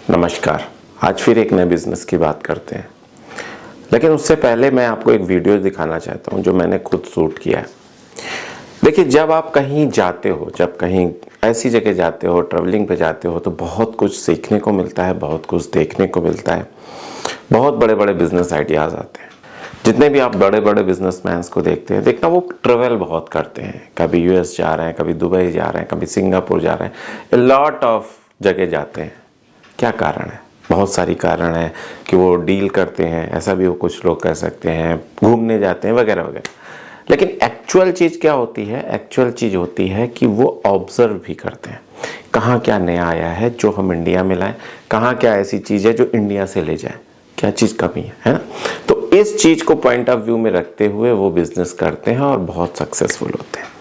नमस्कार। आज फिर एक नए बिजनेस की बात करते हैं, लेकिन उससे पहले मैं आपको एक वीडियो दिखाना चाहता हूं जो मैंने खुद शूट किया है। देखिए, जब आप कहीं जाते हो, जब कहीं ऐसी जगह जाते हो, ट्रैवलिंग पे जाते हो, तो बहुत कुछ सीखने को मिलता है, बहुत कुछ देखने को मिलता है। बहुत बड़े बड़े बिजनेस आइडियाज आते हैं। जितने भी आप बड़े बड़े बिजनेसमैन को देखते हैं, देखना वो ट्रेवल बहुत करते हैं। कभी यूएस जा रहे हैं, कभी दुबई जा रहे हैं, कभी सिंगापुर जा रहे हैं, लॉट ऑफ जगह जाते हैं। क्या कारण है? बहुत सारी कारण है कि वो डील करते हैं, ऐसा भी वो कुछ लोग कह सकते हैं, घूमने जाते हैं वगैरह वगैरह। लेकिन एक्चुअल चीज़ क्या होती है? एक्चुअल चीज़ होती है कि वो ऑब्जर्व भी करते हैं, कहाँ क्या नया आया है जो हम इंडिया में लाएं, कहाँ क्या ऐसी चीज़ है जो इंडिया से ले जाए, क्या चीज़ कमी है ना। तो इस चीज़ को पॉइंट ऑफ व्यू में रखते हुए वो बिजनेस करते हैं और बहुत सक्सेसफुल होते हैं।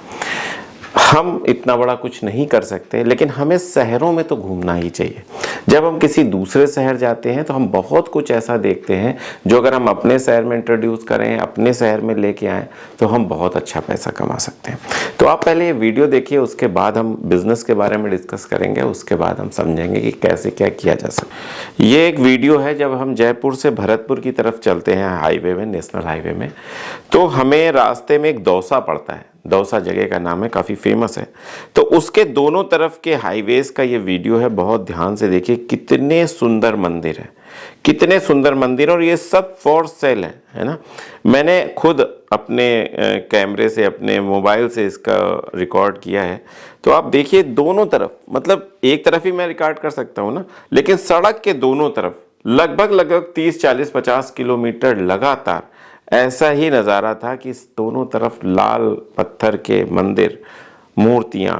हम इतना बड़ा कुछ नहीं कर सकते, लेकिन हमें शहरों में तो घूमना ही चाहिए। जब हम किसी दूसरे शहर जाते हैं तो हम बहुत कुछ ऐसा देखते हैं जो अगर हम अपने शहर में इंट्रोड्यूस करें, अपने शहर में लेके आएँ, तो हम बहुत अच्छा पैसा कमा सकते हैं। तो आप पहले ये वीडियो देखिए, उसके बाद हम बिजनेस के बारे में डिस्कस करेंगे, उसके बाद हम समझेंगे कि कैसे क्या किया जा सकता है। ये एक वीडियो है जब हम जयपुर से भरतपुर की तरफ चलते हैं हाईवे में, नेशनल हाईवे में, तो हमें रास्ते में एक दौसा पड़ता है। दौसा जगह का नाम है, काफ़ी फेमस है। तो उसके दोनों तरफ के हाईवेज का ये वीडियो है, बहुत ध्यान से देखिए। कितने सुंदर मंदिर है, कितने सुंदर मंदिर, और ये सब फॉर सेल है ना। मैंने खुद अपने कैमरे से, अपने मोबाइल से इसका रिकॉर्ड किया है। तो आप देखिए दोनों तरफ, मतलब एक तरफ ही मैं रिकॉर्ड कर सकता हूँ ना, लेकिन सड़क के दोनों तरफ लगभग 30, 40, 50 किलोमीटर लगातार ऐसा ही नज़ारा था कि दोनों तरफ लाल पत्थर के मंदिर, मूर्तियाँ,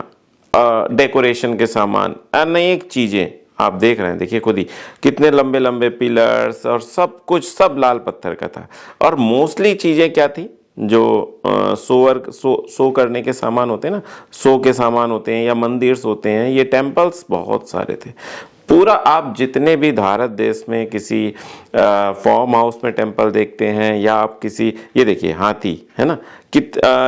डेकोरेशन के सामान, अनेक चीज़ें आप देख रहे हैं। देखिए खुद ही कितने लंबे लंबे पिलर्स और सब कुछ, सब लाल पत्थर का था। और मोस्टली चीज़ें क्या थी, जो शो करने के सामान होते हैं ना, शो के सामान होते हैं या मंदिर्स होते हैं, ये टेम्पल्स बहुत सारे थे। पूरा आप जितने भी भारत देश में किसी फार्म हाउस में टेम्पल देखते हैं, या आप किसी, ये देखिए हाथी है ना,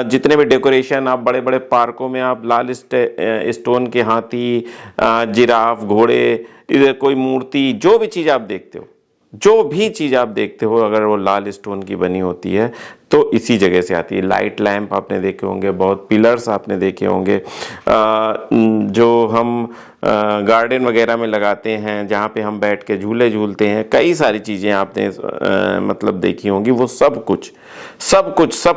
जितने भी डेकोरेशन आप बड़े बड़े पार्कों में आप लाल स्टोन के हाथी, जिराफ, घोड़े, इधर कोई मूर्ति, जो भी चीज़ आप देखते हो, जो भी चीज़ आप देखते हो, अगर वो लाल स्टोन की बनी होती है तो इसी जगह से आती है। लाइट लैंप आपने देखे होंगे, बहुत पिलर्स आपने देखे होंगे, जो हम गार्डन वगैरह में लगाते हैं, जहाँ पे हम बैठ के झूले झूलते हैं, कई सारी चीज़ें आपने मतलब देखी होंगी। वो सब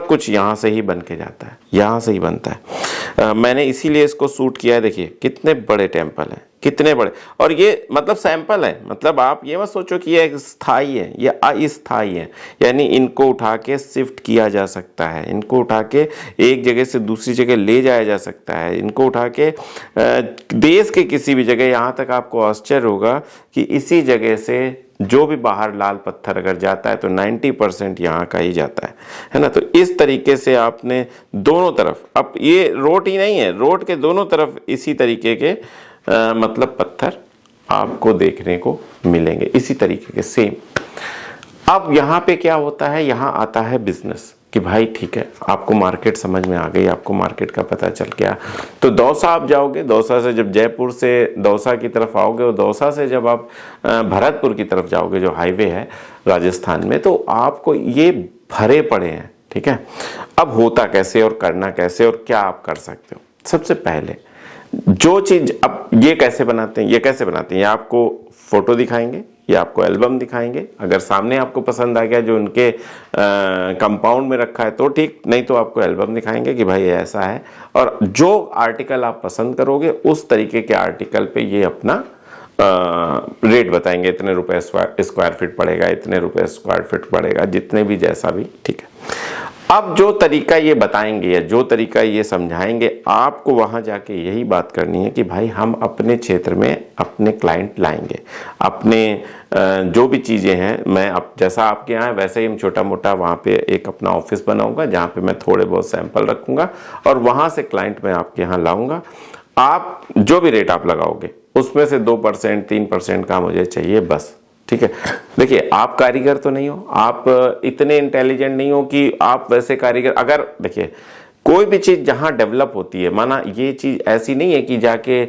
कुछ यहाँ से ही बन के जाता है, यहाँ से ही बनता है। मैंने इसीलिए इसको शूट किया है। देखिए कितने बड़े टेम्पल हैं, कितने बड़े। और ये मतलब सैंपल है, मतलब आप ये मत सोचो कि ये स्थायी है, ये अस्थायी है। यानी इनको उठा के शिफ्ट किया जा सकता है, इनको उठा के एक जगह से दूसरी जगह ले जाया जा सकता है, इनको उठा के देश के किसी भी जगह। यहाँ तक आपको आश्चर्य होगा कि इसी जगह से जो भी बाहर लाल पत्थर अगर जाता है तो 90% यहाँ का ही जाता है ना। तो इस तरीके से आपने दोनों तरफ, अब ये रोड ही नहीं है, रोड के दोनों तरफ इसी तरीके के मतलब पत्थर आपको देखने को मिलेंगे, इसी तरीके के सेम। अब यहाँ पे क्या होता है, यहाँ आता है बिजनेस कि भाई ठीक है, आपको मार्केट समझ में आ गई, आपको मार्केट का पता चल गया। तो दौसा आप जाओगे, दौसा से जब जयपुर से दौसा की तरफ आओगे, और दौसा से जब आप भरतपुर की तरफ जाओगे, जो हाईवे है राजस्थान में, तो आपको ये भरे पड़े हैं। ठीक है, अब होता कैसे और करना कैसे और क्या आप कर सकते हो? सबसे पहले जो चीज, अब ये कैसे बनाते हैं, ये आपको फोटो दिखाएंगे, ये आपको एल्बम दिखाएंगे। अगर सामने आपको पसंद आ गया जो उनके कंपाउंड में रखा है तो ठीक, नहीं तो आपको एल्बम दिखाएंगे कि भाई ऐसा है। और जो आर्टिकल आप पसंद करोगे उस तरीके के आर्टिकल पे ये अपना रेट बताएंगे, इतने रुपए स्क्वायर फीट पड़ेगा, इतने रुपए स्क्वायर फीट पड़ेगा, जितने भी जैसा भी। ठीक है, अब जो तरीका ये बताएंगे या जो तरीका ये समझाएंगे, आपको वहां जाके यही बात करनी है कि भाई हम अपने क्षेत्र में अपने क्लाइंट लाएंगे, अपने जो भी चीज़ें हैं, मैं अब जैसा आपके यहाँ है वैसे ही हम छोटा मोटा वहाँ पे एक अपना ऑफिस बनाऊंगा, जहाँ पे मैं थोड़े बहुत सैंपल रखूंगा और वहाँ से क्लाइंट मैं आपके यहाँ लाऊंगा। आप जो भी रेट आप लगाओगे उसमें से 2%, 3% का मुझे चाहिए बस। ठीक है, देखिए आप कारीगर तो नहीं हो, आप इतने इंटेलिजेंट नहीं हो कि आप वैसे कारीगर, अगर देखिए कोई भी चीज़ जहाँ डेवलप होती है, माना ये चीज़ ऐसी नहीं है कि जाके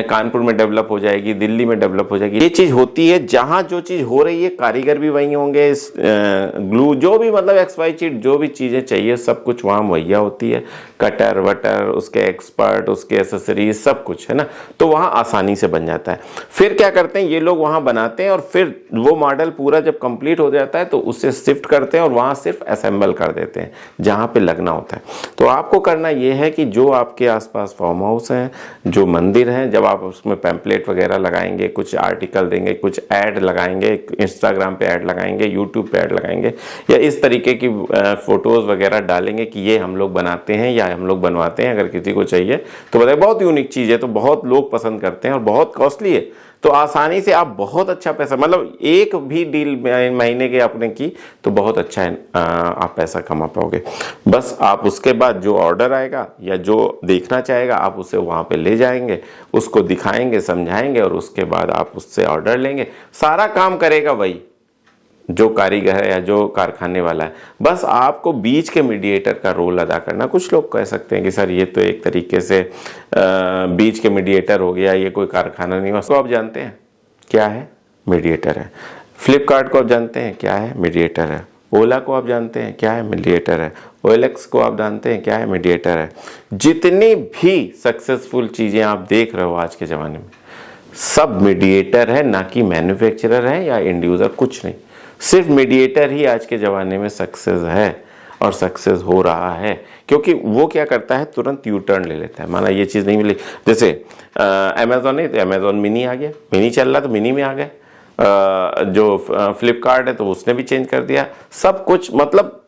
कानपुर में डेवलप हो जाएगी, दिल्ली में डेवलप हो जाएगी। ये चीज़ होती है जहाँ जो चीज़ हो रही है, कारीगर भी वहीं होंगे, ग्लू जो भी मतलब XY चीज जो भी चीज़ें चाहिए सब कुछ वहाँ मुहैया होती है, कटर वटर, उसके एक्सपर्ट, उसके एसेसरीज, सब कुछ है ना, तो वहाँ आसानी से बन जाता है। फिर क्या करते हैं ये लोग, वहाँ बनाते हैं और फिर वो मॉडल पूरा जब कंप्लीट हो जाता है तो उसे शिफ्ट करते हैं और वहाँ सिर्फ असेंबल कर देते हैं जहाँ पे लगना होता है। तो आपको करना ये है कि जो आपके आसपास फार्म हाउस हैं, जो मंदिर हैं, जब आप उसमें पैम्पलेट वगैरह लगाएंगे, कुछ आर्टिकल देंगे, कुछ ऐड लगाएंगे, इंस्टाग्राम पे ऐड लगाएंगे, यूट्यूब पे ऐड लगाएंगे, या इस तरीके की फोटोज़ वगैरह डालेंगे कि ये हम लोग बनाते हैं या हम लोग बनवाते हैं, अगर किसी को चाहिए तो बताइए। बहुत यूनिक चीज़ है तो बहुत लोग पसंद करते हैं और बहुत कॉस्टली है, तो आसानी से आप बहुत अच्छा पैसा, मतलब एक भी डील महीने के आपने की तो बहुत अच्छा है, आप पैसा कमा पाओगे। बस आप उसके बाद जो ऑर्डर आएगा या जो देखना चाहेगा आप उसे वहाँ पे ले जाएंगे, उसको दिखाएंगे, समझाएंगे और उसके बाद आप उससे ऑर्डर लेंगे। सारा काम करेगा वही जो कारीगर है या जो कारखाने वाला है, बस आपको बीच के मीडिएटर का रोल अदा करना। कुछ लोग कह सकते हैं कि सर ये तो एक तरीके से बीच के मीडिएटर हो गया, ये कोई कारखाना नहीं हुआ। तो आप जानते हैं क्या है? मीडिएटर है। फ्लिपकार्ट को आप जानते हैं क्या है? मीडिएटर है। ओला को आप जानते हैं क्या है? मीडिएटर है। OLX को आप जानते हैं क्या है? मीडिएटर है। जितनी भी सक्सेसफुल चीज़ें आप देख रहे हो आज के ज़माने में, सब मीडिएटर है, ना कि मैन्युफैक्चरर है या एंड यूज़र, कुछ नहीं। सिर्फ मीडिएटर ही आज के ज़माने में सक्सेस है और सक्सेस हो रहा है, क्योंकि वो क्या करता है, तुरंत यू टर्न ले लेता है। माना ये चीज़ नहीं मिली, जैसे अमेज़ॉन है तो अमेज़ॉन मिनी आ गया, मिनी चल रहा तो मिनी में आ गया, जो फ्लिपकार्ट है तो उसने भी चेंज कर दिया। सब कुछ मतलब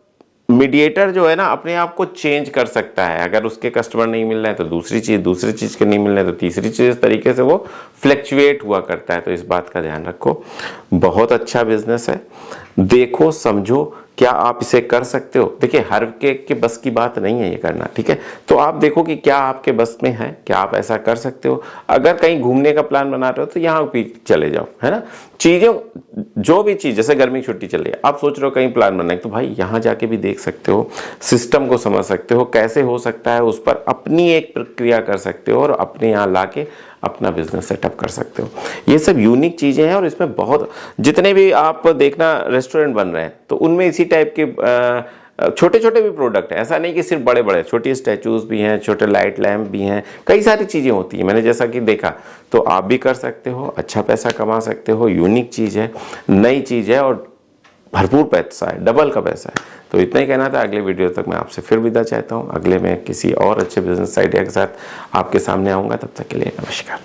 मीडिएटर जो है ना अपने आप को चेंज कर सकता है। अगर उसके कस्टमर नहीं मिल रहे हैं तो दूसरी चीज़ के नहीं मिल रहे हैं तो तीसरी चीज़, इस तरीके से वो फ्लक्चुएट हुआ करता है। तो इस बात का ध्यान रखो। बहुत अच्छा बिजनेस है, देखो समझो क्या आप इसे कर सकते हो। देखिए हर के बस की बात नहीं है ये करना, ठीक है। तो आप देखो कि क्या आपके बस में है, क्या आप ऐसा कर सकते हो। अगर कहीं घूमने का प्लान बना रहे हो तो यहाँ भी चले जाओ, है ना। चीज़ें जो भी चीज़, जैसे गर्मी की छुट्टी चल रही है, आप सोच रहे हो कहीं प्लान बनाए, तो भाई यहाँ जाके भी देख सकते हो, सिस्टम को समझ सकते हो, कैसे हो सकता है, उस पर अपनी एक प्रक्रिया कर सकते हो और अपने यहाँ ला के अपना बिजनेस सेटअप कर सकते हो। ये सब यूनिक चीज़ें हैं और इसमें बहुत, जितने भी आप देखना रेस्टोरेंट बन रहे हैं तो उनमें इसी टाइप के छोटे छोटे भी प्रोडक्ट है। ऐसा नहीं कि सिर्फ बड़े बड़े, छोटी स्टैचूज भी हैं, छोटे लाइट लैम्प भी हैं, कई सारी चीज़ें होती हैं। मैंने जैसा कि देखा, तो आप भी कर सकते हो, अच्छा पैसा कमा सकते हो। यूनिक चीज़ है, नई चीज़ है और भरपूर पैसा है, डबल का पैसा है। तो इतना ही कहना था। अगले वीडियो तक मैं आपसे फिर विदा चाहता हूँ। अगले में किसी और अच्छे बिजनेस आइडिया के साथ आपके सामने आऊँगा। तब तक के लिए नमस्कार।